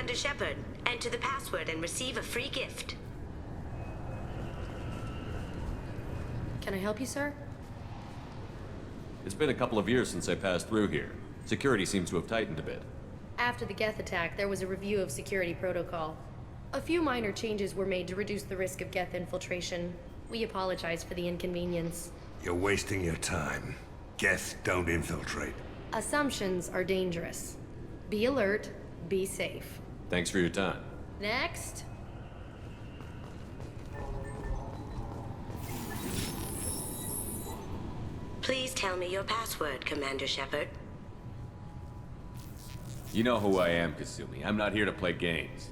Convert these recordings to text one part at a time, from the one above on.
Commander Shepard. Enter the password and receive a free gift. Can I help you, sir? It's been a couple of years since I passed through here. Security seems to have tightened a bit. After the Geth attack, there was a review of security protocol. A few minor changes were made to reduce the risk of Geth infiltration. We apologize for the inconvenience. You're wasting your time. Geth don't infiltrate. Assumptions are dangerous. Be alert, be safe. Thanks for your time. Next. Please tell me your password, Commander Shepard. You know who I am, Kasumi. I'm not here to play games.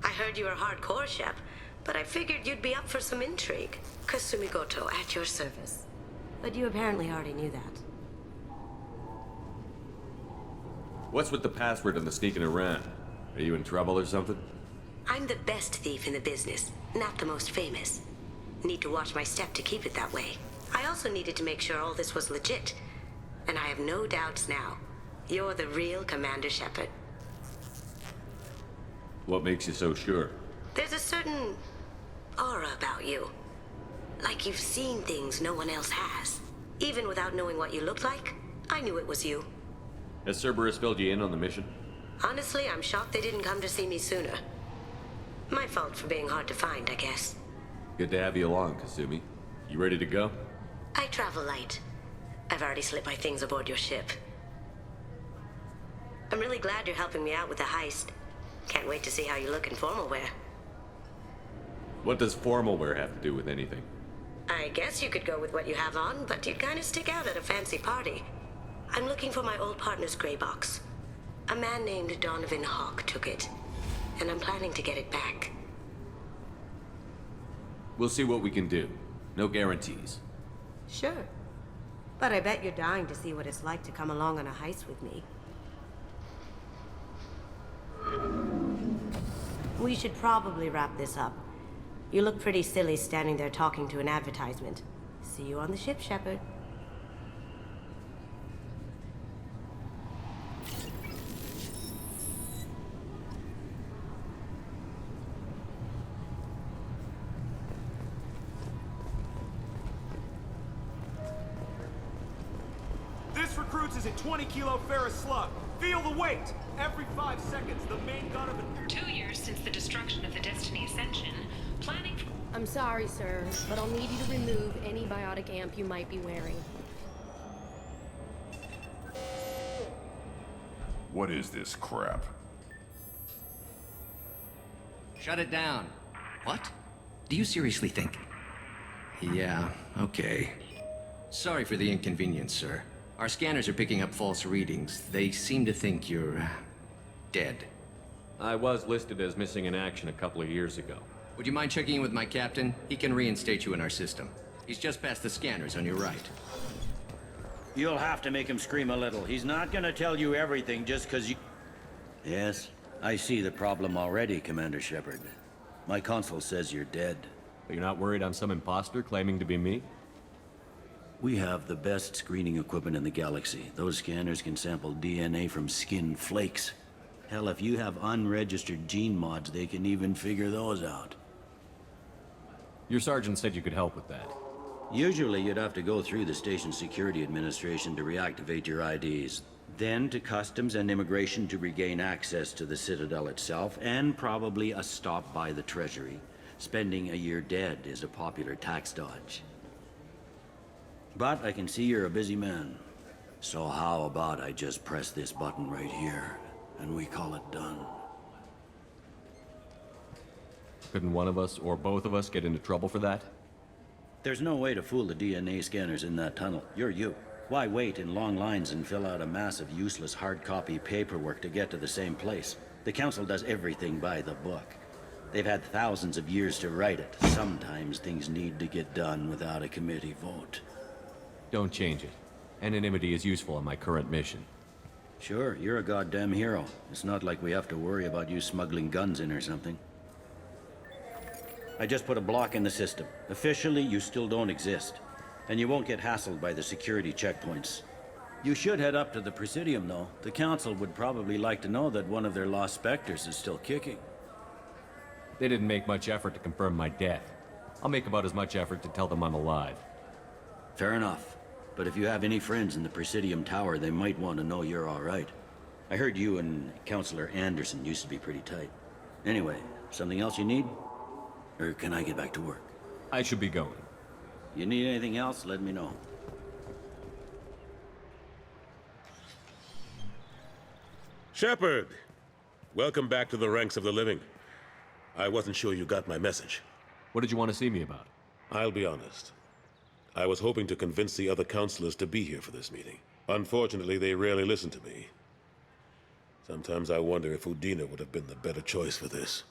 I heard you were hardcore, Shep, but I figured you'd be up for some intrigue. Kasumi Goto, at your service. But you apparently already knew that. What's with the password and the sneaking around? Are you in trouble or something? I'm the best thief in the business, not the most famous. Need to watch my step to keep it that way. I also needed to make sure all this was legit. And I have no doubts now. You're the real Commander Shepard. What makes you so sure? There's a certain aura about you. Like you've seen things no one else has. Even without knowing what you looked like, I knew it was you. Has Cerberus filled you in on the mission? Honestly, I'm shocked they didn't come to see me sooner. My fault for being hard to find, I guess. Good to have you along, Kasumi. You ready to go? I travel light. I've already slipped my things aboard your ship. I'm really glad you're helping me out with the heist. Can't wait to see how you look in formal wear. What does formal wear have to do with anything? I guess you could go with what you have on, but you'd kind of stick out at a fancy party. I'm looking for my old partner's gray box. A man named Donovan Hawk took it, and I'm planning to get it back. We'll see what we can do. No guarantees. Sure. But I bet you're dying to see what it's like to come along on a heist with me. We should probably wrap this up. You look pretty silly standing there talking to an advertisement. See you on the ship, Shepard. This recruits is a 20-kilo ferrous slug. Feel the weight! Every 5 seconds, the main gun of the... 2 years since the destruction of the Destiny Ascension, planning for... I'm sorry, sir, but I'll need you to remove any biotic amp you might be wearing. What is this crap? Shut it down. What? Do you seriously think? Yeah, okay. Sorry for the inconvenience, sir. Our scanners are picking up false readings. They seem to think you're... dead. I was listed as missing in action a couple of years ago. Would you mind checking in with my captain? He can reinstate you in our system. He's just past the scanners on your right. You'll have to make him scream a little. He's not gonna tell you everything just because you... Yes, I see the problem already, Commander Shepard. My console says you're dead. But you're not worried I'm some imposter claiming to be me? We have the best screening equipment in the galaxy. Those scanners can sample DNA from skin flakes. Hell, if you have unregistered gene mods, they can even figure those out. Your sergeant said you could help with that. Usually, you'd have to go through the station security administration to reactivate your IDs. Then to customs and immigration to regain access to the Citadel itself, and probably a stop by the Treasury. Spending a year dead is a popular tax dodge. But I can see you're a busy man. So how about I just press this button right here, and we call it done? Couldn't one of us, or both of us, get into trouble for that? There's no way to fool the DNA scanners in that tunnel. You're you. Why wait in long lines and fill out a massive useless hard copy paperwork to get to the same place? The Council does everything by the book. They've had thousands of years to write it. Sometimes things need to get done without a committee vote. Don't change it. Anonymity is useful on my current mission. Sure, you're a goddamn hero. It's not like we have to worry about you smuggling guns in or something. I just put a block in the system. Officially, you still don't exist. And you won't get hassled by the security checkpoints. You should head up to the Presidium, though. The Council would probably like to know that one of their lost specters is still kicking. They didn't make much effort to confirm my death. I'll make about as much effort to tell them I'm alive. Fair enough. But if you have any friends in the Presidium Tower, they might want to know you're all right. I heard you and Councillor Anderson used to be pretty tight. Anyway, something else you need? Or can I get back to work? I should be going. You need anything else, let me know. Shepard! Welcome back to the ranks of the living. I wasn't sure you got my message. What did you want to see me about? I'll be honest. I was hoping to convince the other counselors to be here for this meeting. Unfortunately, they rarely listen to me. Sometimes I wonder if Udina would have been the better choice for this.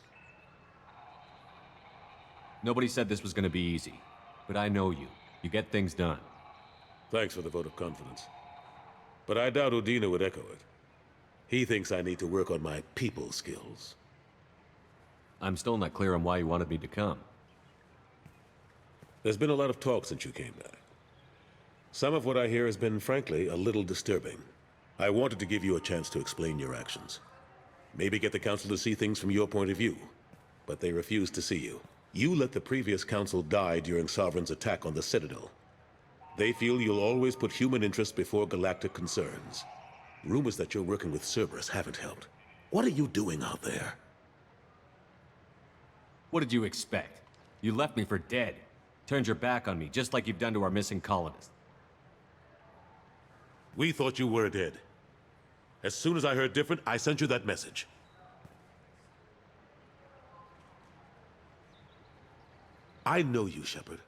Nobody said this was going to be easy. But I know you. You get things done. Thanks for the vote of confidence. But I doubt Udina would echo it. He thinks I need to work on my people skills. I'm still not clear on why you wanted me to come. There's been a lot of talk since you came back. Some of what I hear has been, frankly, a little disturbing. I wanted to give you a chance to explain your actions. Maybe get the Council to see things from your point of view. But they refuse to see you. You let the previous Council die during Sovereign's attack on the Citadel. They feel you'll always put human interests before galactic concerns. Rumors that you're working with Cerberus haven't helped. What are you doing out there? What did you expect? You left me for dead. Turned your back on me, just like you've done to our missing colonists. We thought you were dead. As soon as I heard different, I sent you that message. I know you, Shepard.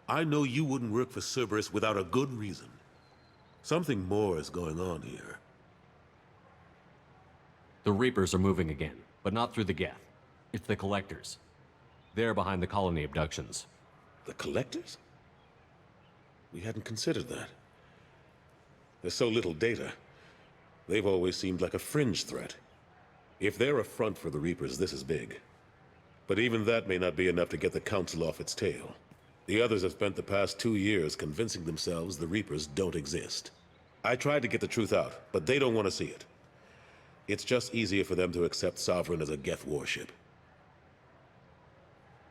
I know you wouldn't work for Cerberus without a good reason. Something more is going on here. The Reapers are moving again, but not through the Geth. It's the Collectors. They're behind the colony abductions. The Collectors? We hadn't considered that. There's so little data. They've always seemed like a fringe threat. If they're a front for the Reapers, this is big. But even that may not be enough to get the Council off its tail. The others have spent the past 2 years convincing themselves the Reapers don't exist. I tried to get the truth out, but they don't want to see it. It's just easier for them to accept Sovereign as a Geth warship.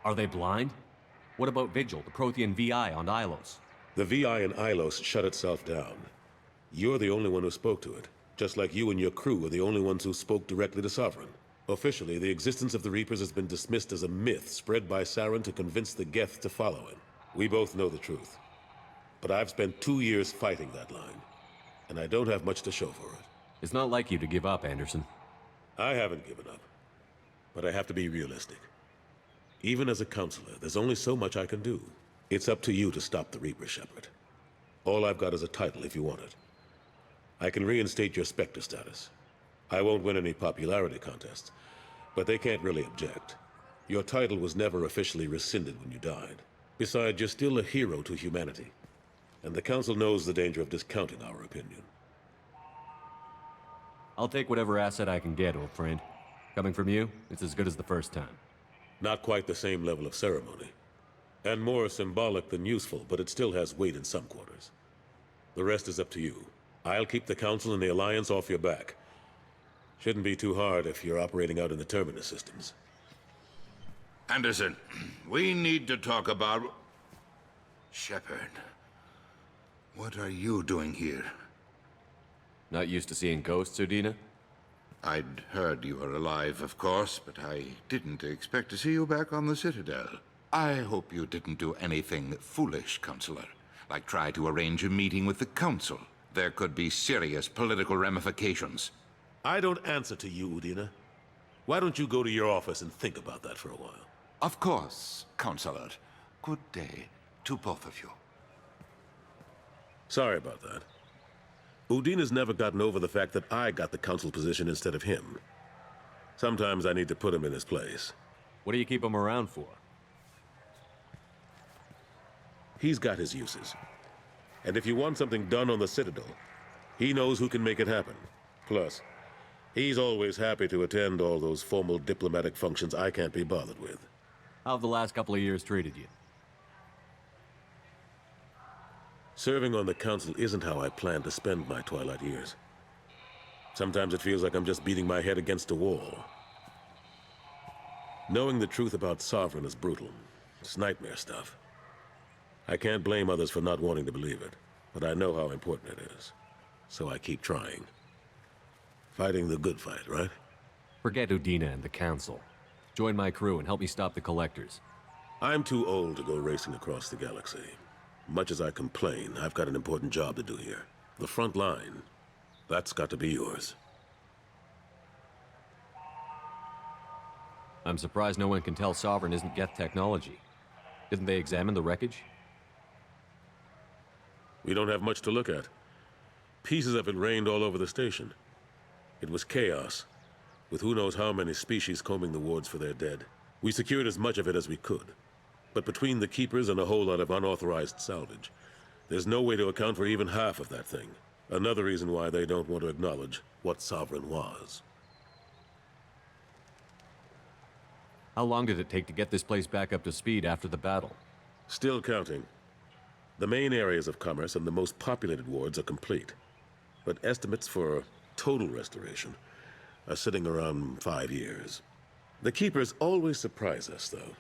Are they blind? What about Vigil, the Prothean VI on Ilos? The VI in Ilos shut itself down. You're the only one who spoke to it, just like you and your crew are the only ones who spoke directly to Sovereign. Officially, the existence of the Reapers has been dismissed as a myth spread by Saren to convince the Geth to follow him. We both know the truth. But I've spent 2 years fighting that line, and I don't have much to show for it. It's not like you to give up, Anderson. I haven't given up, but I have to be realistic. Even as a counselor, there's only so much I can do. It's up to you to stop the Reaper, Shepard. All I've got is a title if you want it. I can reinstate your Spectre status. I won't win any popularity contests, but they can't really object. Your title was never officially rescinded when you died. Besides, you're still a hero to humanity, and the Council knows the danger of discounting our opinion. I'll take whatever asset I can get, old friend. Coming from you, it's as good as the first time. Not quite the same level of ceremony. And more symbolic than useful, but it still has weight in some quarters. The rest is up to you. I'll keep the Council and the Alliance off your back. Shouldn't be too hard if you're operating out in the Terminus systems. Anderson, we need to talk about... Shepard. What are you doing here? Not used to seeing ghosts, Udina? I'd heard you were alive, of course, but I didn't expect to see you back on the Citadel. I hope you didn't do anything foolish, Counselor, like try to arrange a meeting with the Council. There could be serious political ramifications. I don't answer to you, Udina. Why don't you go to your office and think about that for a while? Of course, Counselor. Good day to both of you. Sorry about that. Udina's never gotten over the fact that I got the Council position instead of him. Sometimes I need to put him in his place. What do you keep him around for? He's got his uses. And if you want something done on the Citadel, he knows who can make it happen. Plus, he's always happy to attend all those formal diplomatic functions I can't be bothered with. How have the last couple of years treated you? Serving on the council isn't how I plan to spend my twilight years. Sometimes it feels like I'm just beating my head against a wall. Knowing the truth about Sovereign is brutal. It's nightmare stuff. I can't blame others for not wanting to believe it, but I know how important it is. So I keep trying. Fighting the good fight, right? Forget Udina and the Council. Join my crew and help me stop the Collectors. I'm too old to go racing across the galaxy. Much as I complain, I've got an important job to do here. The front line. That's got to be yours. I'm surprised no one can tell Sovereign isn't Geth technology. Didn't they examine the wreckage? We don't have much to look at. Pieces of it rained all over the station. It was chaos, with who knows how many species combing the wards for their dead. We secured as much of it as we could. But between the Keepers and a whole lot of unauthorized salvage, there's no way to account for even half of that thing. Another reason why they don't want to acknowledge what Sovereign was. How long did it take to get this place back up to speed after the battle? Still counting. The main areas of commerce and the most populated wards are complete. But estimates for total restoration are sitting around 5 years. The Keepers always surprise us, though.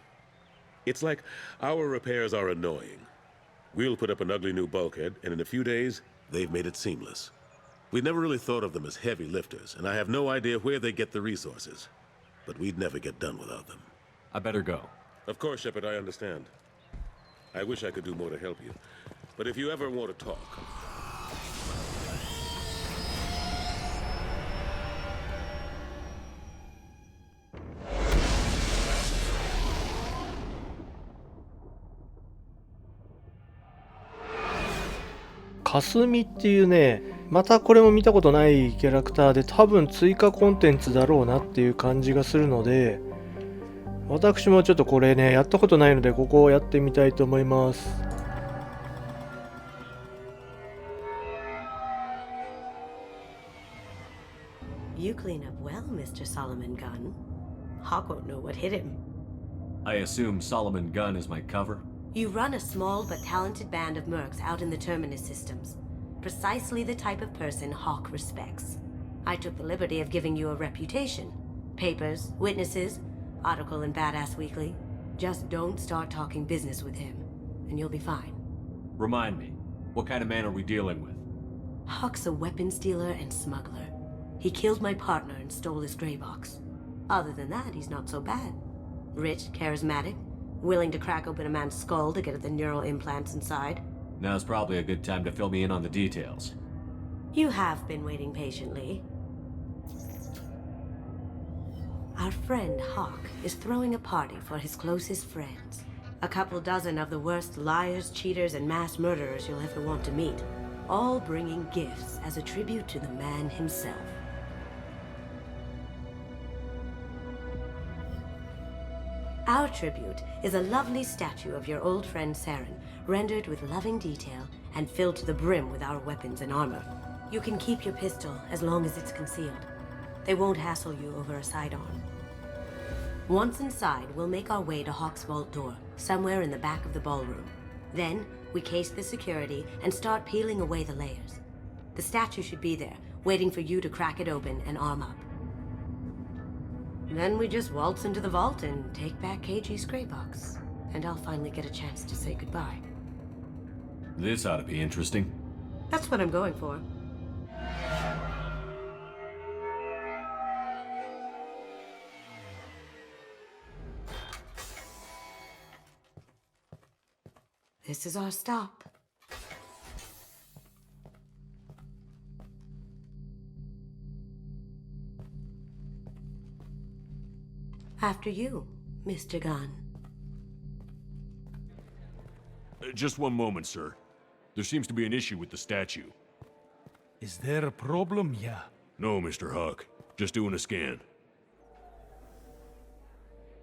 It's like our repairs are annoying. We'll put up an ugly new bulkhead, and in a few days, they've made it seamless. We never really thought of them as heavy lifters, and I have no idea where they get the resources. But we'd never get done without them. I better go. Of course, Shepard, I understand. I wish I could do more to help you. But if you ever want to talk...かすみっていうね、またこれも見たことないキャラクターで、多分追加コンテンツだろうなっていう感じがするので、私もちょっとこれねやったことないので、ここをやってみたいと思います。You clean up well, Mr. Solomon Gunn. Hawk won't know what hit him. I assume Solomon Gunn is my cover? You run a small but talented band of mercs out in the Terminus systems. Precisely the type of person Hawk respects. I took the liberty of giving you a reputation. Papers, witnesses, article in Badass Weekly. Just don't start talking business with him, and you'll be fine. Remind me, what kind of man are we dealing with? Hawk's a weapons dealer and smuggler. He killed my partner and stole his gray box. Other than that, he's not so bad. Rich, charismatic, willing to crack open a man's skull to get at the neural implants inside. Now's probably a good time to fill me in on the details. You have been waiting patiently. Our friend Hawk is throwing a party for his closest friends. A couple dozen of the worst liars, cheaters, and mass murderers you'll ever want to meet. All bringing gifts as a tribute to the man himself. Our tribute is a lovely statue of your old friend Saren, rendered with loving detail and filled to the brim with our weapons and armor. You can keep your pistol as long as it's concealed. They won't hassle you over a sidearm. Once inside, we'll make our way to Hawk's vault door, somewhere in the back of the ballroom. Then, we case the security and start peeling away the layers. The statue should be there, waiting for you to crack it open and arm up. Then we just waltz into the vault and take back KG's gray box. And I'll finally get a chance to say goodbye. This ought to be interesting. That's what I'm going for. This is our stop. After you, Mr. Gunn. Just one moment, sir. There seems to be an issue with the statue. Is there a problem here? No, Mr. Hawk. Just doing a scan.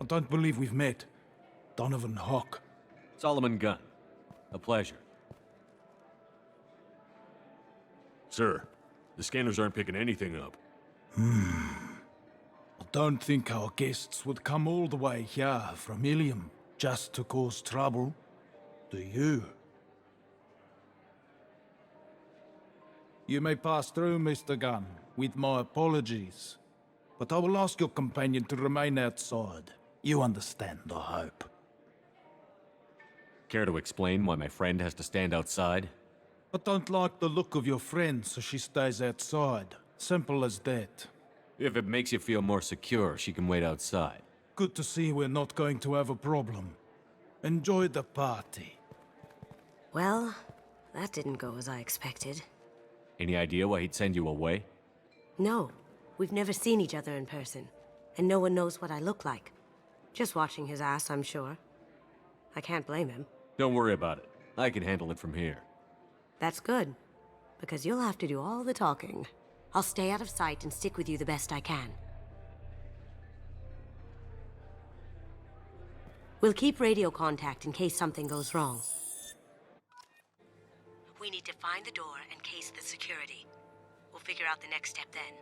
I don't believe we've met. Donovan Hawk. Solomon Gunn. A pleasure. Sir, the scanners aren't picking anything up. I don't think our guests would come all the way here from Ilium just to cause trouble. Do you? You may pass through, Mr. Gunn, with my apologies. But I will ask your companion to remain outside. You understand, I hope. Care to explain why my friend has to stand outside? I don't like the look of your friend, so she stays outside. Simple as that. If it makes you feel more secure, she can wait outside. Good to see we're not going to have a problem. Enjoy the party. Well, that didn't go as I expected. Any idea why he'd send you away? No, we've never seen each other in person, and no one knows what I look like. Just watching his ass, I'm sure. I can't blame him. Don't worry about it. I can handle it from here. That's good, because you'll have to do all the talking. I'll stay out of sight and stick with you the best I can. We'll keep radio contact in case something goes wrong. We need to find the door and case the security. We'll figure out the next step then.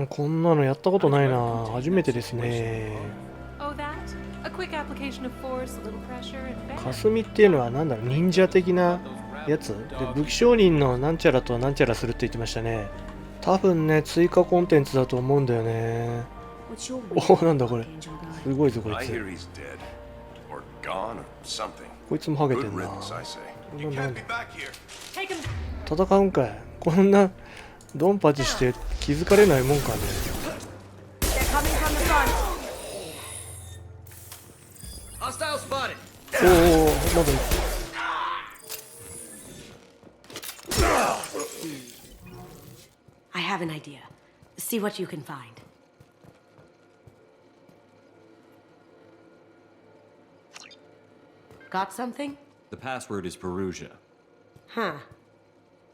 こんなのやったことないな。初めてですね。Oh, that? A quick application of force, a little pressure, and bang. 霞っていうのはなんだろう、忍者的なやつで、武器商人のなんちゃらとなんちゃらするって言ってましたね。多分ね、追加コンテンツだと思うんだよね。お、なんだこれ。すごいぞこいつ。こいつもハゲてんな。戦うんかい。こんなドンパチして気づかれないもんかね。おお、まだ。I have an idea. See what you can find. Got something? The password is Perugia. Huh.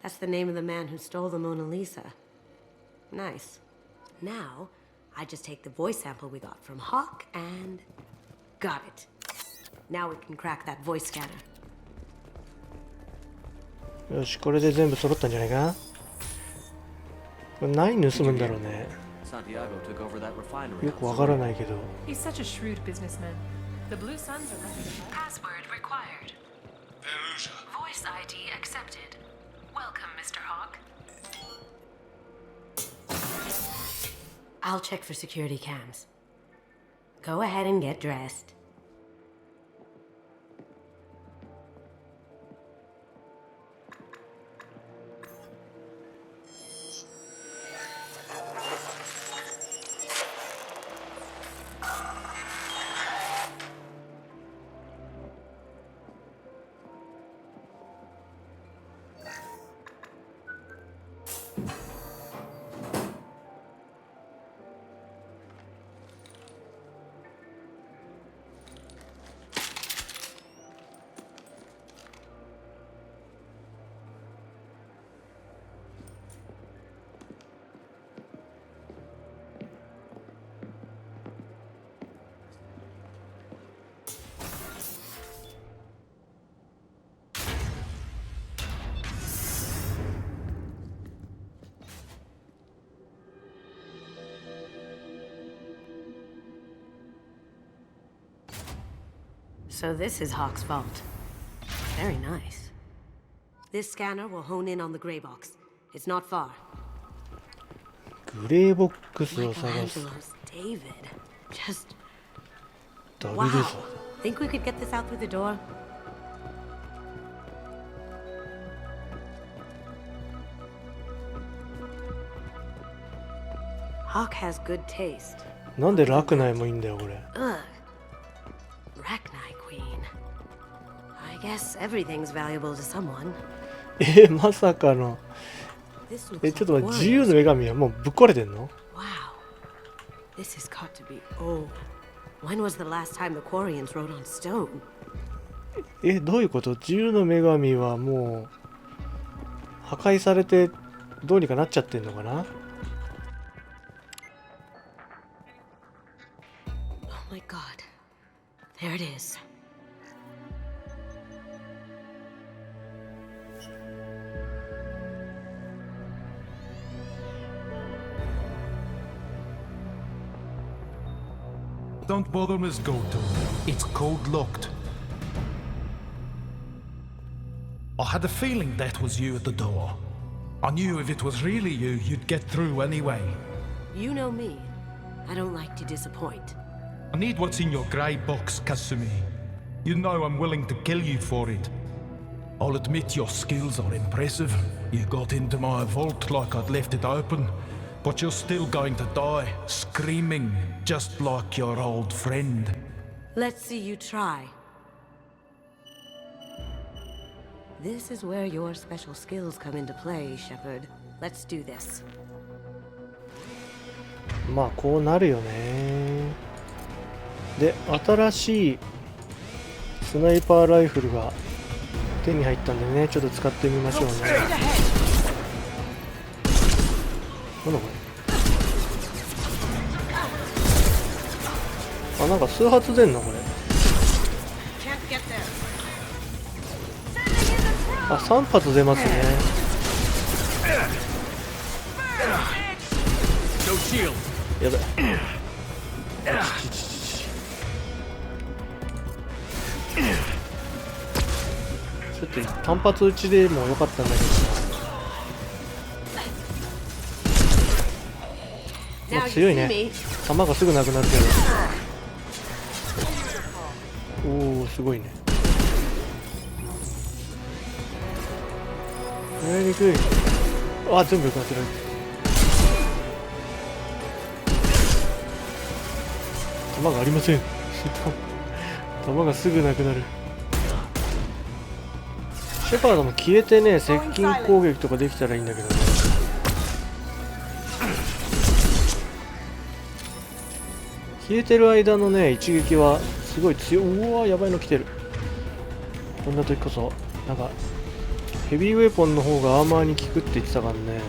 That's the name of the man who stole the Mona Lisa. Nice. Now, I just take the voice sample we got from Hawk and... got it. Now we can crack that voice scanner. よし、これで全部揃ったんじゃないか。これ何盗むんだろうね。よくわからないけど。He's such a shrewd businessman. The Blue Suns are ready to password required. Voice ID accepted. Welcome, Mr. Hawk. I'll check for security cams. Go ahead and get dressed. So this is Hawk's vault. Very nice. This scanner will hone in on the gray box. It's not far. グレーボックスを探す。 Michelangelo's David. Just ダビ wow. デぞ。 Think we could get this out through the door? Hawk has good taste. なんでラクナイもいいんだよこれ。 Ugh. Rachni Queen. I guess everything's valuable to someone. まさかの。 This looks ちょっと待って、 like 自由の女神はもうぶっ壊れてんの？ Wow. This has got to be old. When was the last time the Quarians wrote on stone? どういうこと？自由の女神はもう破壊されてどうにかなっちゃってんのかな？ Oh my god. There it is. Don't bother, Miss Goto. It's code locked. I had a feeling that was you at the door. I knew if it was really you, you'd get through anyway. You know me. I don't like to disappoint. I need what's in your grey box, Kasumi. You know I'm willing to kill you for it. I'll admit your skills are impressive. You got into my vault like I'd left it open, but you're still going to die, screaming, just like your old friend. Let's see you try. This is where your special skills come into play, Shepard. Let's do this. まあこうなるよね。で、新しいスナイパーライフルが手に入ったんでね、ちょっと使ってみましょうね。なんだこれ。あ、なんか数発出んのこれ。あ、3発出ますね。やばい。ちょっと単発撃ちでもよかったんだけどな。まあ、強いね。弾がすぐなくなるけど。おお、すごいね。狙いにくい。あ、全部よくなってる。弾がありません。弾がすぐなくなる。シェパードも消えてね、接近攻撃とかできたらいいんだけどね。消えてる間のね、一撃はすごい強い。うわー、やばいの来てる。こんな時こそなんかヘビーウェポンの方がアーマーに効くって言ってたからね。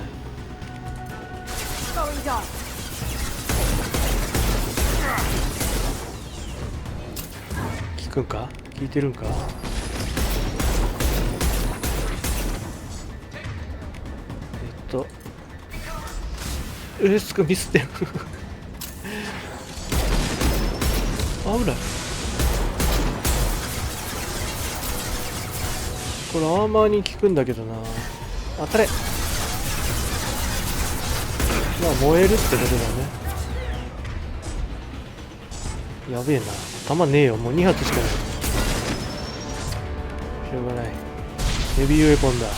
効くんか？効いてるんか？すごいミスってる。危ない。これアーマーに効くんだけどな。当たれ。まあ燃えるってことだね。やべえな。弾ねえよ。もう2発しかない。しょうがない。ヘビーウェポンだ。よ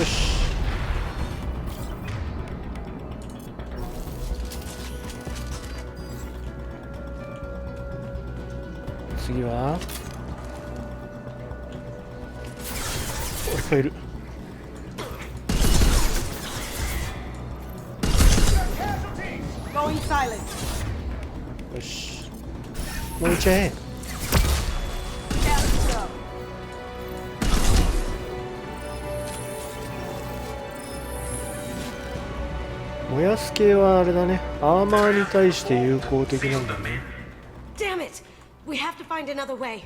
し。次はおいっぱいいる。よし、もういっちゃえ。燃やす系はあれだね、アーマーに対して有効的なんだね。Damn it! We have to find another way.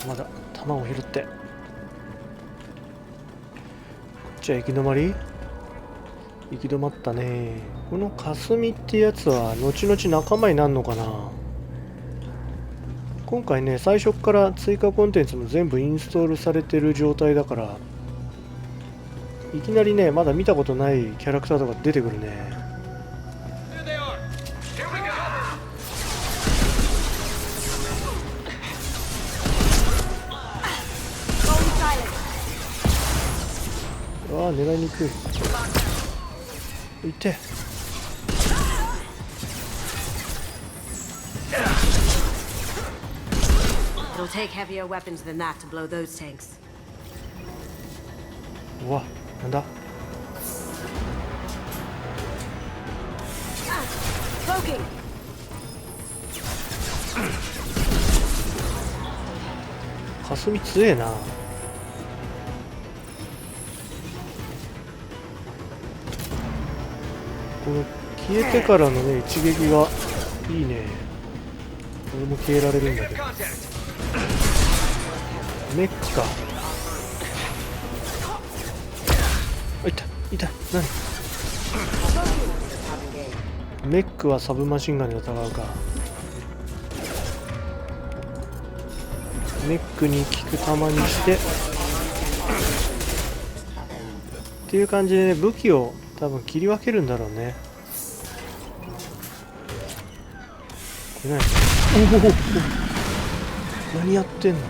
弾だ、弾を拾って。こっちは行き止まり？行き止まったね。この霞ってやつは後々仲間になるのかな。今回ね、最初から追加コンテンツも全部インストールされてる状態だから、いきなりね、まだ見たことないキャラクターとか出てくるね。うわあ、狙いにくい。いて。It'll take heavier weapons than that to blow those tanks. うわ、なんだ。霞強えな。この消えてからのね、一撃がいいね。これも消えられるんだけど。メッキか。あ、いた、いた、何？メックはサブマシンガンで戦うか。メックに効く弾にしてっていう感じでね、武器を多分切り分けるんだろうね。これ何？何やってんの？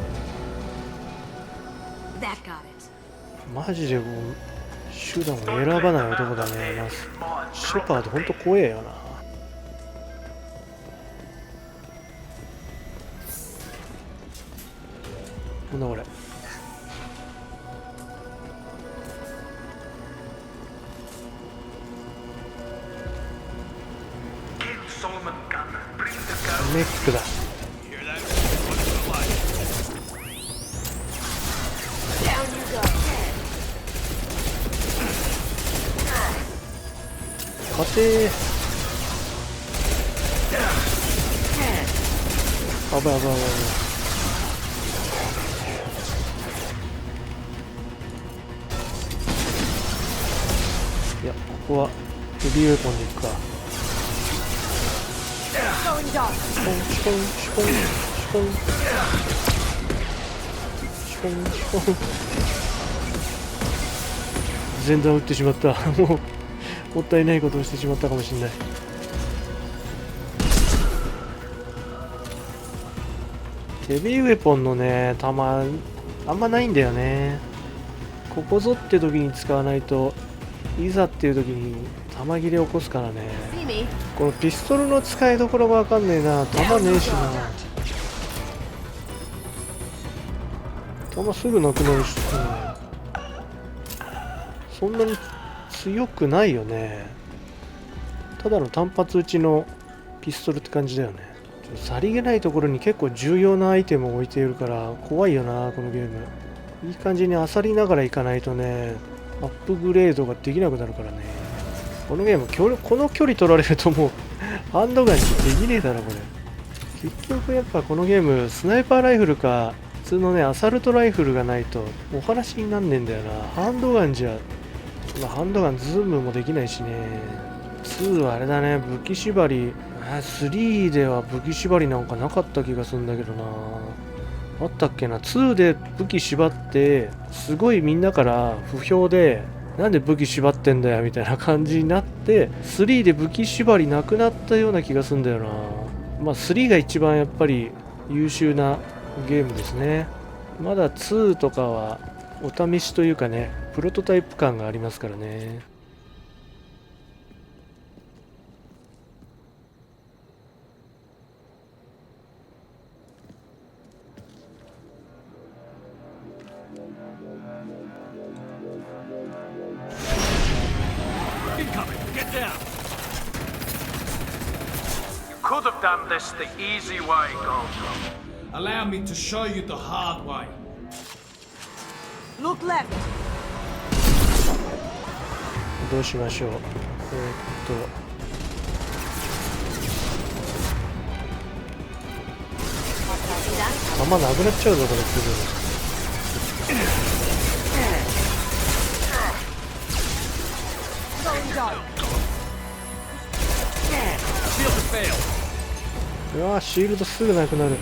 マジでもう手段を選ばない男だね。シェパードほんと怖えよな。なんだこれ。メックだ。勝てー。危ない危ない危ない。いや、ここはヘビーウェポンでいくか。シュポンシュポンシュポンシュポンシュポンシュポン。前段打ってしまった。もったいないことをしてしまったかもしれない。ヘビーウェポンのね弾あんまないんだよね。ここぞって時に使わないといざっていう時に弾切れ起こすからね。このピストルの使いどころがわかんねえな。弾ねえしな。弾すぐなくなるし、そんなに強くないよね。ただの単発撃ちのピストルって感じだよね。さりげないところに結構重要なアイテムを置いているから怖いよなこのゲーム。いい感じに漁りながらいかないとね、アップグレードができなくなるからね。このゲームこの距離取られるともうハンドガンにできねえだろこれ。結局やっぱこのゲームスナイパーライフルか普通のねアサルトライフルがないとお話になんねえんだよな。ハンドガンじゃ、ハンドガンズームもできないしね。2はあれだね、武器縛り。3では武器縛りなんかなかった気がするんだけどな。あったっけな。2で武器縛ってすごいみんなから不評で、なんで武器縛ってんだよみたいな感じになって、3で武器縛りなくなったような気がするんだよな。3が一番やっぱり優秀なゲームですね。まだ2とかはお試しというかね、プロトタイプ感がありますからね。Could have done this the easy way, Gojo. Allow me to show you the hard way. Look left. どうしましょう。弾なくなっちゃうぞこれすぐ。うわー、シールドすぐなくなる。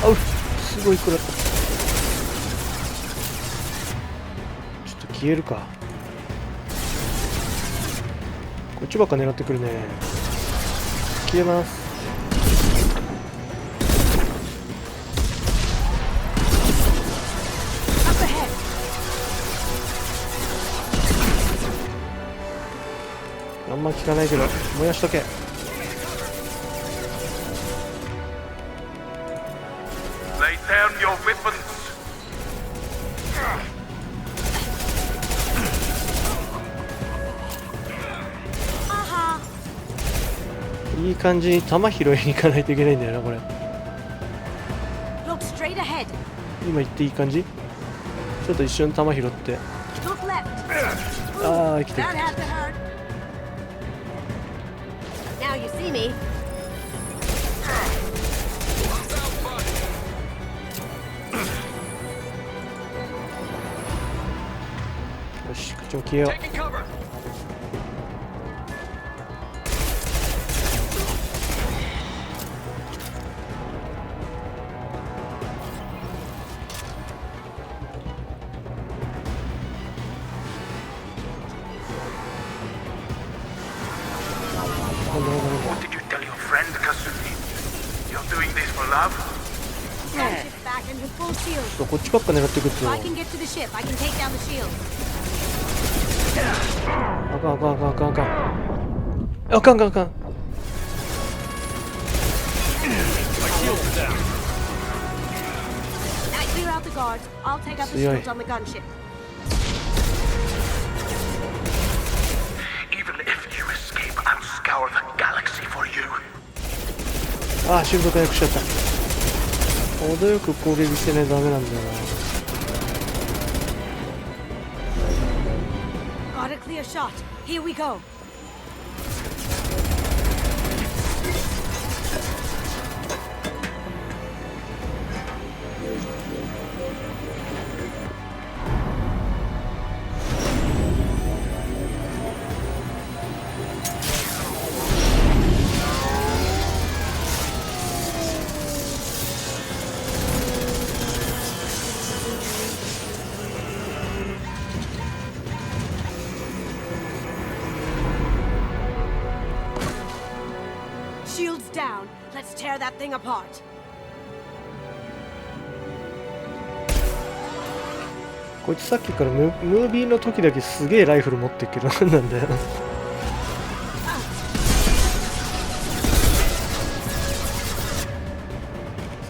あう、すごい食らった。ちょっと消えるか。こっちばっか狙ってくるね。消えます。あんま効かないけど燃やしとけ。いい感じに弾拾いに行かないといけないんだよなこれ。今行っていい感じ。ちょっと一瞬弾拾って。ああ生きてる。Now you see me. よし、口を消えよう。What did you tell your friend, Kasumi? You're doing this for love? そうこっちばっか狙ってくってよ。あかんあかんあかんあかんあかんあかんあかん。強い。ああ、シールド回復しちゃった。程よく攻撃してないとダメなんだよな。Got a clear shot. Here we go. Shields down. Let's tear that thing apart. こいつさっきからムービーの時だけすげえライフル持ってるけど何なんだよ。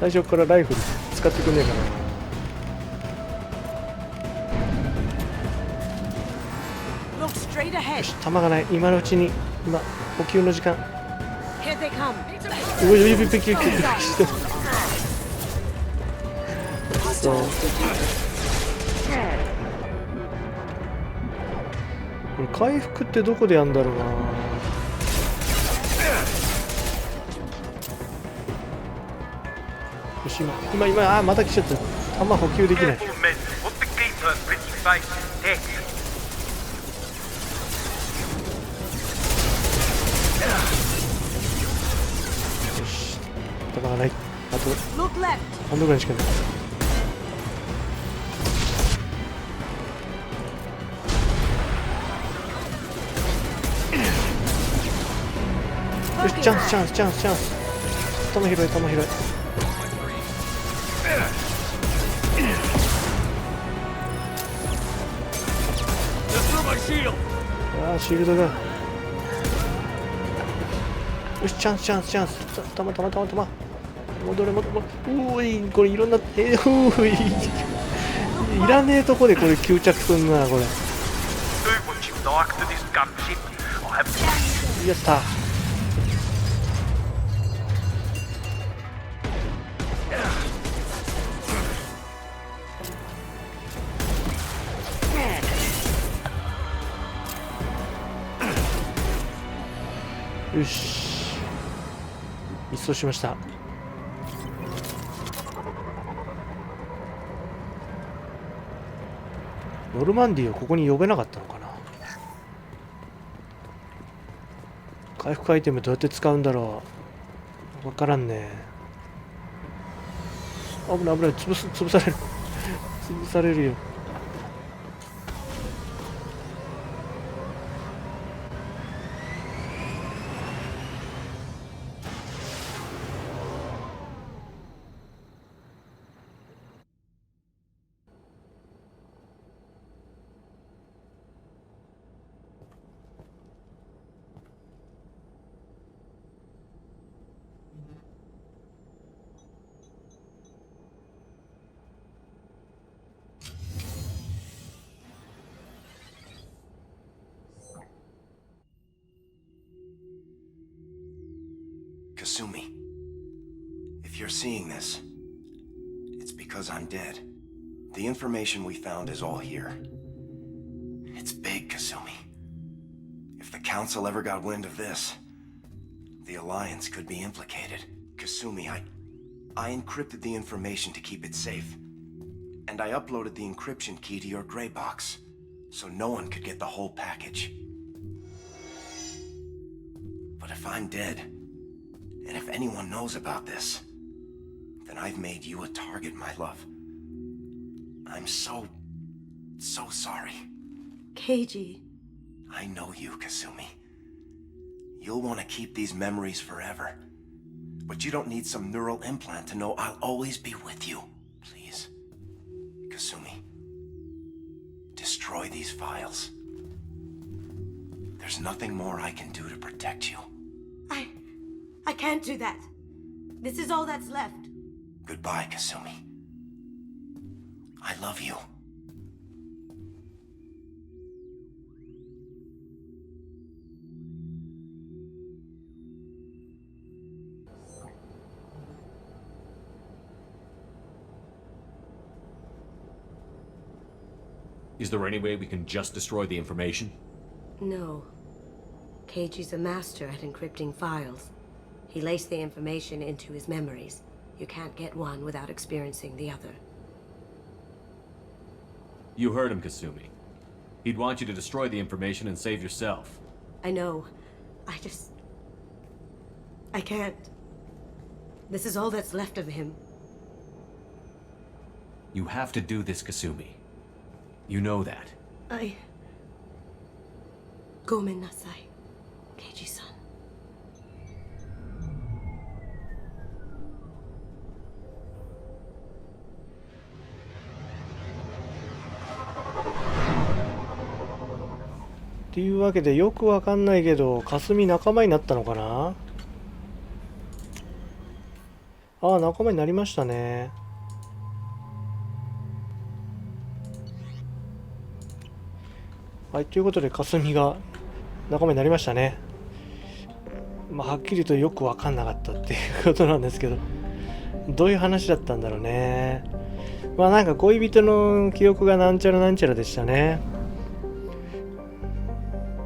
最初からライフル使ってくんねえかな。よし、弾がない。今のうちに今補給の時間。おいおいびっくりした。そう。これ回復ってどこでやんだろうな。よし今あ、また来ちゃった。弾補給できない。よし、弾がない。あと半分ぐらいしかない。よし、チャンス。弾拾い。ああ、シールドが。よし、チャンス。弾。戻れ。おい、これいろんな、おい。いらねえとこでこれ吸着すんな、これ。やった。よし、一掃しました。ノルマンディをここに呼べなかったのかな。回復アイテムどうやって使うんだろう。わからんね。危ない。潰される。潰されるよ。Kasumi, if you're seeing this, it's because I'm dead. The information we found is all here. It's big, Kasumi. If the Council ever got wind of this, the Alliance could be implicated. Kasumi, I encrypted the information to keep it safe. And I uploaded the encryption key to your gray box, so no one could get the whole package. But if I'm dead, and if anyone knows about this, then I've made you a target, my love. I'm so sorry. Keiji. I know you, Kasumi. You'll want to keep these memories forever. But you don't need some neural implant to know I'll always be with you. Please, Kasumi, destroy these files. There's nothing more I can do to protect you. I can't do that. This is all that's left. Goodbye, Kasumi. I love you. Is there any way we can just destroy the information? No. Keiji's a master at encrypting files. He laced the information into his memories. You can't get one without experiencing the other. You heard him, Kasumi. He'd want you to destroy the information and save yourself. I know. I can't. This is all that's left of him. You have to do this, Kasumi. You know that. Gomen nasai, Keiji-san.っていうわけでよくわかんないけど、霞仲間になったのかな。ああ、仲間になりましたね。はい、ということで霞が仲間になりましたね。まあはっきり言うとよく分かんなかったっていうことなんですけど、どういう話だったんだろうね。まあなんか恋人の記憶がなんちゃらなんちゃらでしたね。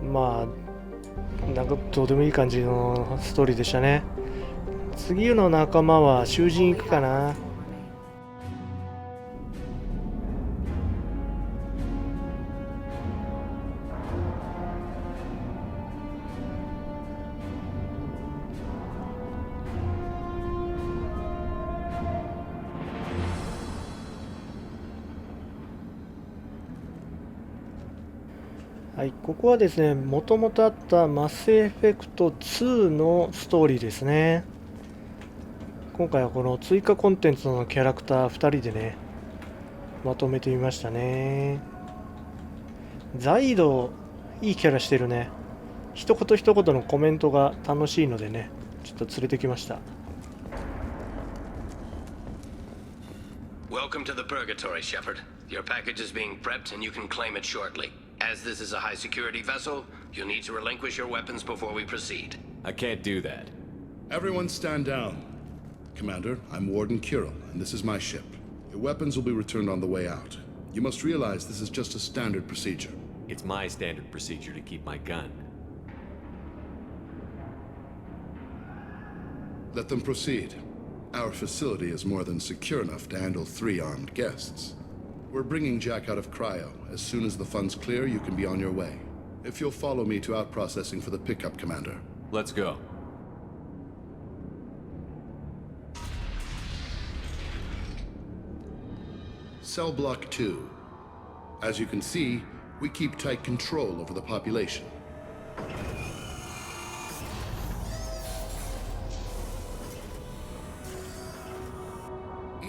まあなんかどうでもいい感じのストーリーでしたね。次の仲間は囚人行くかな。はい、ここはですね、もともとあったマスエフェクト2のストーリーですね。今回はこの追加コンテンツのキャラクター2人でね、まとめてみましたね。ザイド、いいキャラしてるね。一言一言のコメントが楽しいのでね、ちょっと連れてきました。Welcome to the Purgatory, Shepard. Your package is being prepped and you can claim it shortly. As this is a high-security vessel, you'll need to relinquish your weapons before we proceed. I can't do that. Everyone stand down. Commander, I'm Warden Kirill, and this is my ship. Your weapons will be returned on the way out. You must realize this is just a standard procedure. It's my standard procedure to keep my gun. Let them proceed. Our facility is more than secure enough to handle 3 armed guests. We're bringing Jack out of cryo. As soon as the funds clear, you can be on your way. If you'll follow me to out-processing for the pickup, Commander. Let's go. Cell Block 2. As you can see, we keep tight control over the population.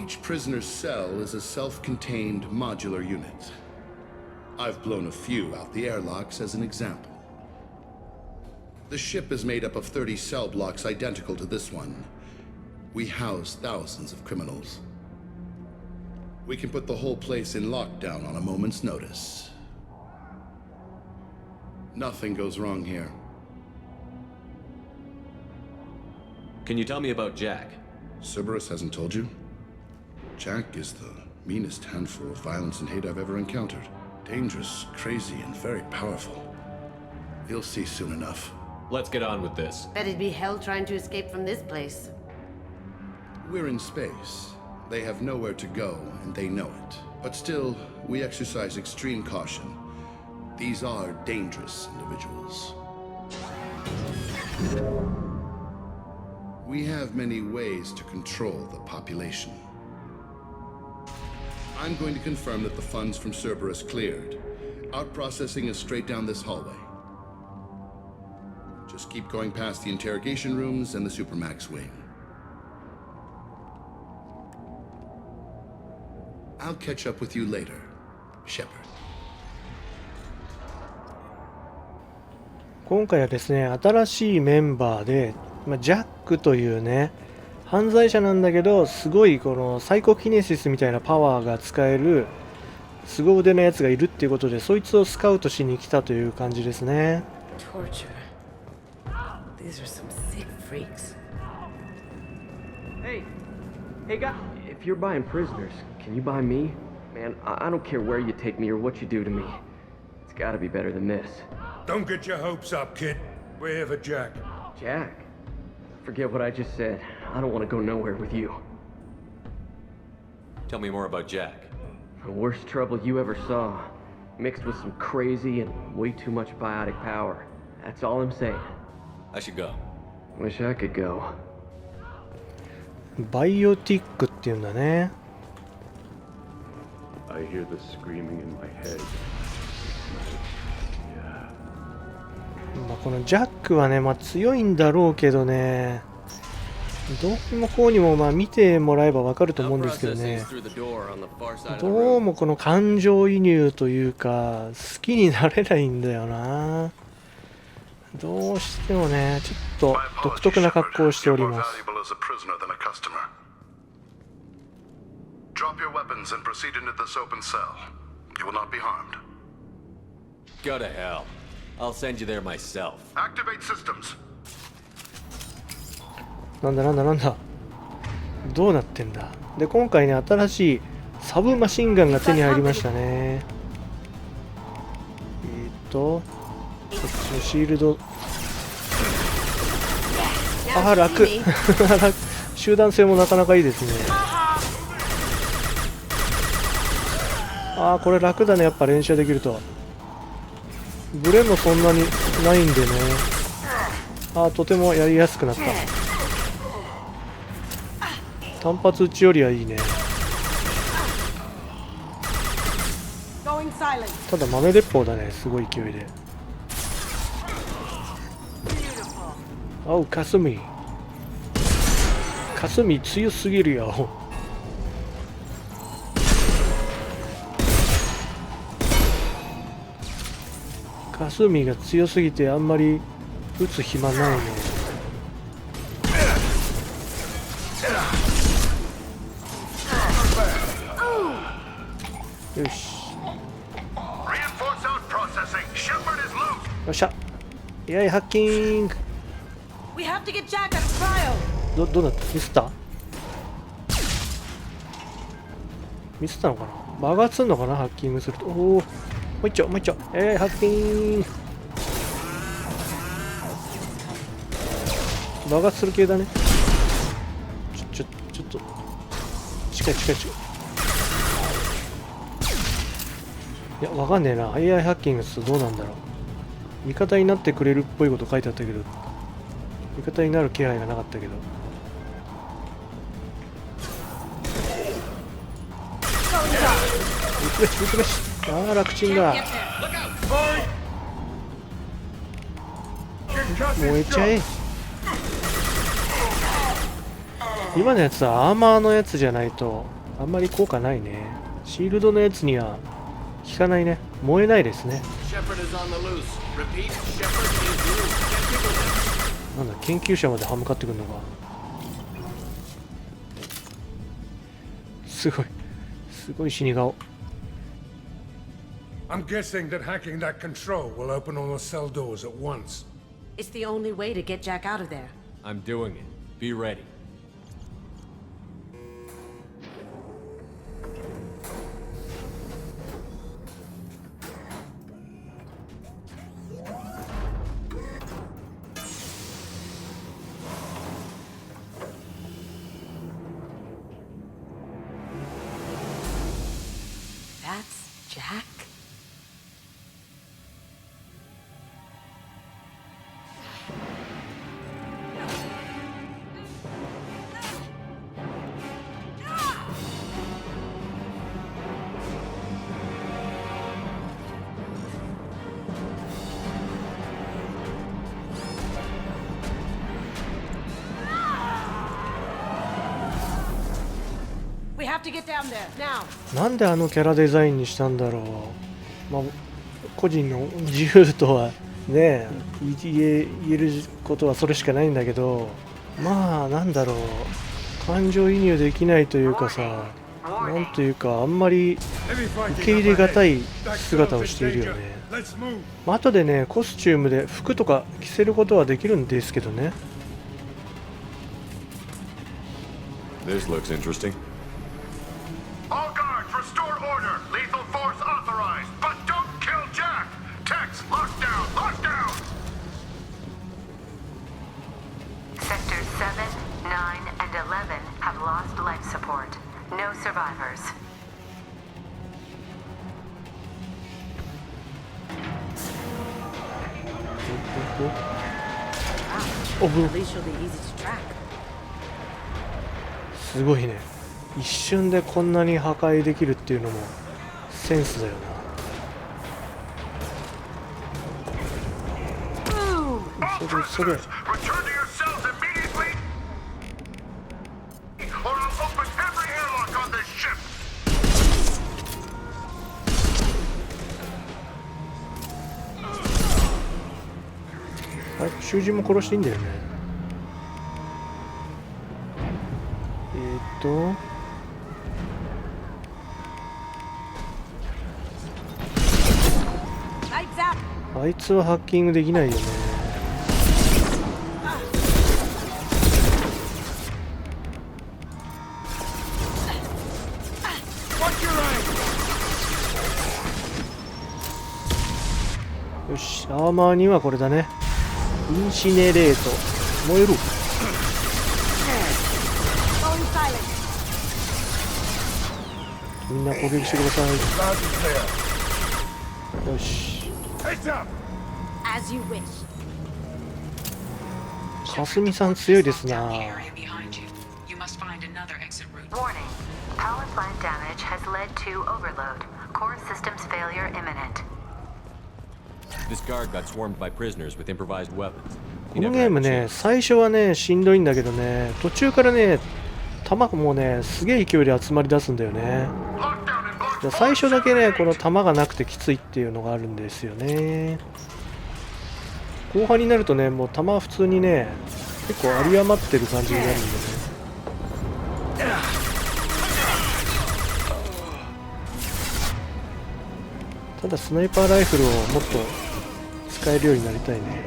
Each prisoner's cell is a self-contained modular unit. I've blown a few out the airlocks as an example. The ship is made up of 30 cell blocks identical to this one. We house thousands of criminals. We can put the whole place in lockdown on a moment's notice. Nothing goes wrong here. Can you tell me about Jack? Cerberus hasn't told you? Jack is the meanest handful of violence and hate I've ever encountered. Dangerous, crazy, and very powerful. You'll see soon enough. Let's get on with this. Bet it'd be hell trying to escape from this place. We're in space. They have nowhere to go, and they know it. But still, we exercise extreme caution. These are dangerous individuals. We have many ways to control the population. I'm going to confirm that the funds from Cerberus cleared. Out processing is straight down this hallway. Just keep going past the interrogation rooms and the Supermax wing. I'll catch up with you later, Shepard. 今回はですね、新しいメンバーで、ジャックというね、犯罪者なんだけど、すごいこのサイコキネシスみたいなパワーが使える凄腕のやつがいるっていうことで、そいつをスカウトしに来たという感じですね。Torture. These are some sick freaks. Hey guy, if you're buying prisoners, can you buy me? Man, I don't care where you take me or what you do to me. It's gotta be better than this. Don't get your hopes up, kid. We're here for Jack. Jack? Forget what I just said. I don't want to go nowhere with you. Tell me more about Jack. The worst trouble you ever saw. Mixed with some crazy and way too much biotic power. That's all I'm saying. I should go. Wish I could go. バイオティックっていうんだね。I hear the screaming in my head. このジャックはね、強いんだろうけどね、どうにもこうにも見てもらえばわかると思うんですけどね、どうもこの感情移入というか好きになれないんだよな。どうしてもね、ちょっと独特な格好をしております。Drop your weapons and proceed into this open cell. You will not be harmed. Go to hell. I'll send you there myself. Activate systems. なんだどうなってんだ。で、今回ね、新しいサブマシンガンが手に入りましたね。こっちのシールド、楽集団性もなかなかいいですね。これ楽だね、やっぱ連射できると。ブレもそんなにないんでね。とてもやりやすくなった。単発撃ちよりはいいね。ただ豆鉄砲だね、すごい勢いで。かすみ強すぎるよ。かすみが強すぎてあんまり撃つ暇ないね。よし。よっしゃ。やいハッキング。どうなった？ミスった？ミスったのかな？爆発するのかな？ハッキングすると。もう一丁。ハッキング。爆発する系だね。ちょっと近い。いや、わかんねえな。AI ハッキングするとどうなんだろう。味方になってくれるっぽいこと書いてあったけど、味方になる気配がなかったけど。撃つべし。楽ちんだ。燃えちゃえ。今のやつはアーマーのやつじゃないとあんまり効果ないね。シールドのやつには効かないね。燃えないですね。なんだ、研究者まで歯向かってくるのか。すごい死に顔。I'm guessing that hacking that control will open all the cell doors at once. It's the only way to get Jack out of there. I'm doing it. Be ready. That's Jack? なんであのキャラデザインにしたんだろう。まあ個人の自由とはね言えることはそれしかないんだけど、まあなんだろう、感情移入できないというかさ、なんというかあんまり受け入れがたい姿をしているよね。まあ後でねコスチュームで服とか着せることはできるんですけどね。This looks interesting. All guards, restore order. Lethal force authorized, but don't kill Jack. Tex, lockdown, lockdown. Sectors 7, 9, and 11 have lost life support. No survivors. Oh, すごいね。一瞬でこんなに破壊できるっていうのもセンスだよな。それ。はい、囚人も殺していいんだよね。あいつはハッキングできないよね。よし、アーマーにはこれだね。インシネレート燃える。みんな攻撃してください。よし。かすみさん強いですな。Warning. Power plant damage has led to overload. Core systems failure imminent. This guard got swarmed by prisoners with improvised weapons. このゲームね、最初はねしんどいんだけどね、途中からね弾もねすげえ勢いで集まり出すんだよね。最初だけねこの弾がなくてきついっていうのがあるんですよね。後半になるとねもう弾は普通にね結構有り余ってる感じになるんでね。ただスナイパーライフルをもっと使えるようになりたいね。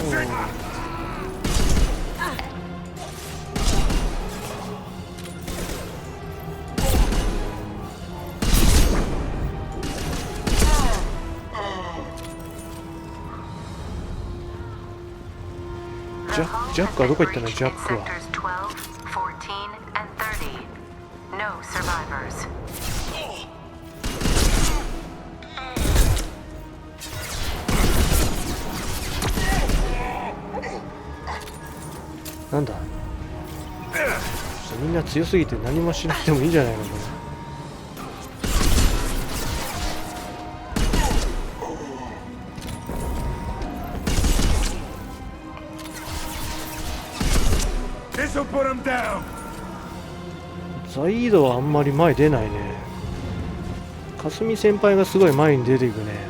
ジャックはどこ行ったの？ジャックは。なんだ？みんな強すぎて何もしなくてもいいんじゃないのかな。ザイードはあんまり前出ないね。かすみ先輩がすごい前に出ていくね。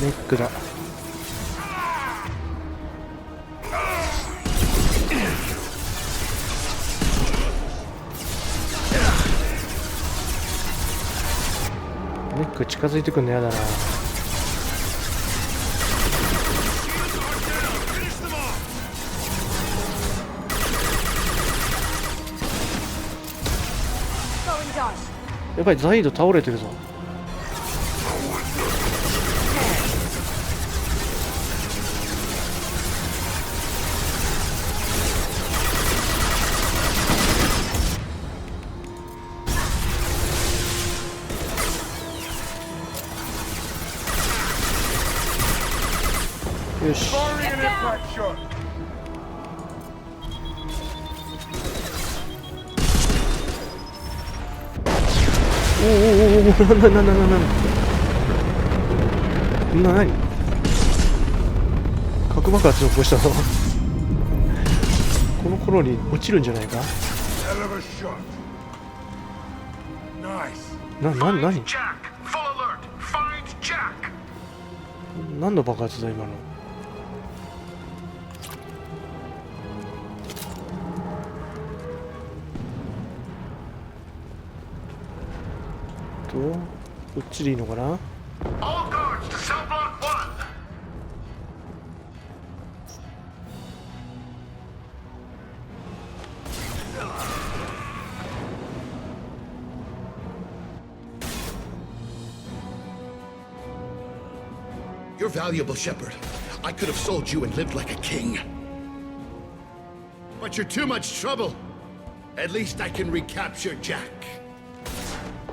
ネックだ。ネック近づいてくるのやだな。やっぱりザイード倒れてるぞ。よし。お何核爆発を起こしたのこの頃に落ちるんじゃないか。何何の爆発だ今の。こっちでいいのかな。You're valuable, Shepard. I could have sold you and lived like a king. But you're too much trouble. At least I can recapture Jack.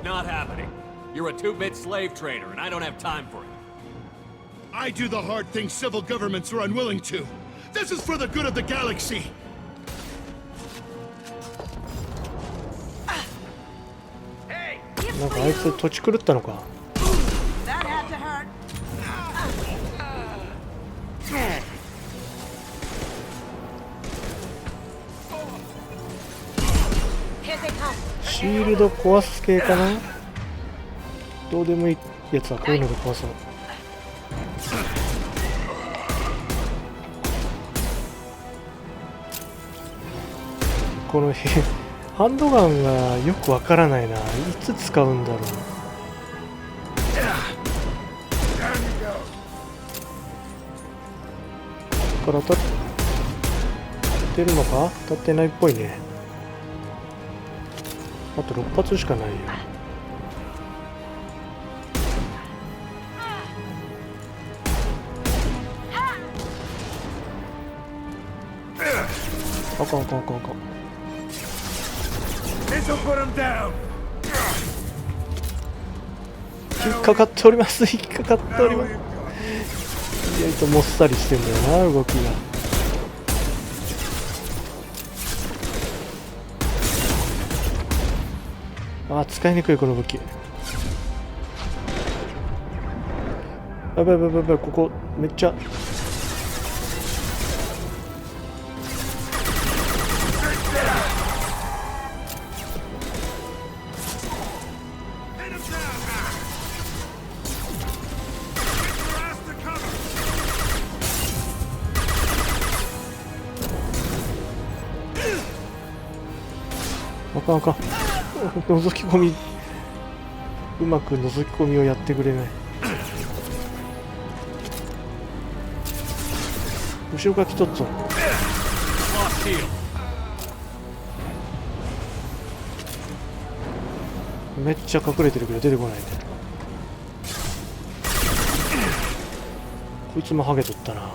Not happening. You're a two-bit slave trader, and I don't have time for it. I do the hard things civil governments are unwilling to. This is for the good of the galaxy. なんかあいつ土地狂ったのか。シールド壊す系かな。どうでもいいやつはこういうので壊そう。このハンドガンがよくわからないな。いつ使うんだろう。ここから当たってるのか。当たってないっぽいね。あと6発しかないよ。あかんあかんあかんあかん。引っかかっております。引っかかっております。意外ともっさりしてんだよな動きが。使いにくいこの武器。やばいやばいやばい、ここめっちゃあかんあかん。覗き込みうまく覗き込みをやってくれない。後ろから来とっぞ。めっちゃ隠れてるけど出てこないね。こいつもハゲとったな。よ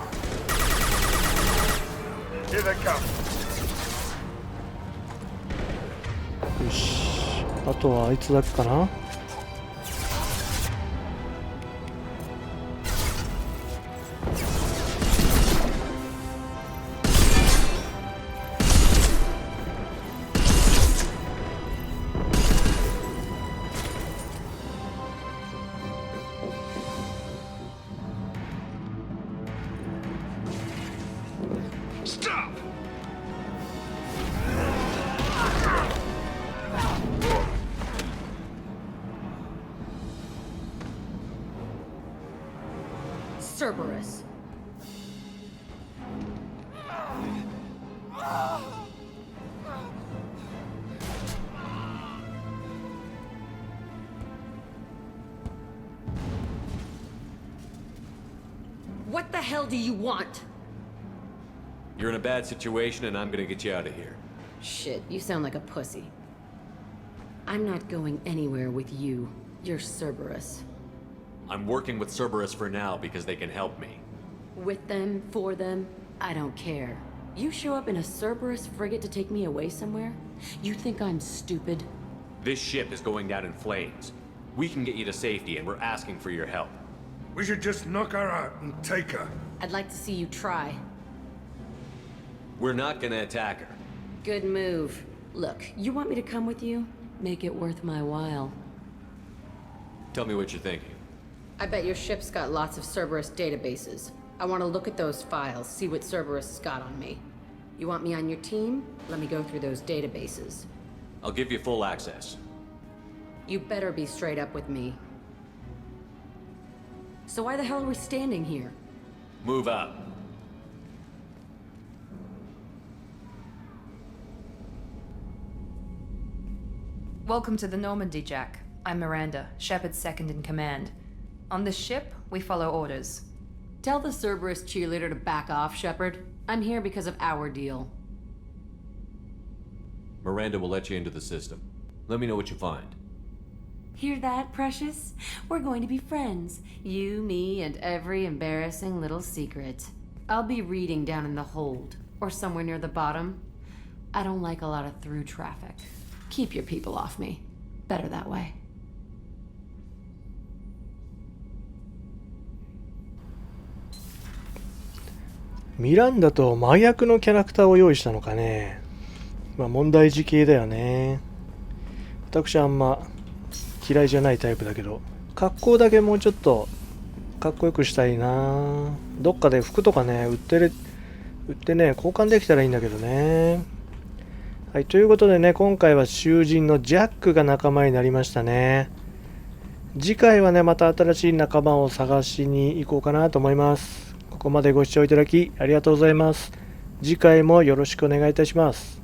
し、あとはあいつだけかな。Cerberus. What the hell do you want? You're in a bad situation and I'm gonna get you out of here. Shit, you sound like a pussy. I'm not going anywhere with you. You're Cerberus. I'm working with Cerberus for now because they can help me. With them, for them, I don't care. You show up in a Cerberus frigate to take me away somewhere? You think I'm stupid? This ship is going down in flames. We can get you to safety and we're asking for your help. We should just knock her out and take her. I'd like to see you try. We're not gonna attack her. Good move. Look, you want me to come with you? Make it worth my while. Tell me what you're thinking. I bet your ship's got lots of Cerberus databases. I want to look at those files, see what Cerberus has got on me. You want me on your team? Let me go through those databases. I'll give you full access. You better be straight up with me. So why the hell are we standing here? Move out. Welcome to the Normandy, Jack. I'm Miranda, Shepard's second in command. On this ship, we follow orders. Tell the Cerberus cheerleader to back off, Shepard. I'm here because of our deal. Miranda will let you into the system. Let me know what you find. Hear that, Precious? We're going to be friends. You, me, and every embarrassing little secret. I'll be reading down in the hold, or somewhere near the bottom. I don't like a lot of through traffic. Keep your people off me. Better that way. ミランダと真逆のキャラクターを用意したのかね。まあ問題児系だよね。私はあんま嫌いじゃないタイプだけど、格好だけもうちょっとかっこよくしたいな。どっかで服とかね売ってね交換できたらいいんだけどね。はい、ということでね、今回は囚人のジャックが仲間になりましたね。次回はね、また新しい仲間を探しに行こうかなと思います。ここまでご視聴いただきありがとうございます。次回もよろしくお願いいたします。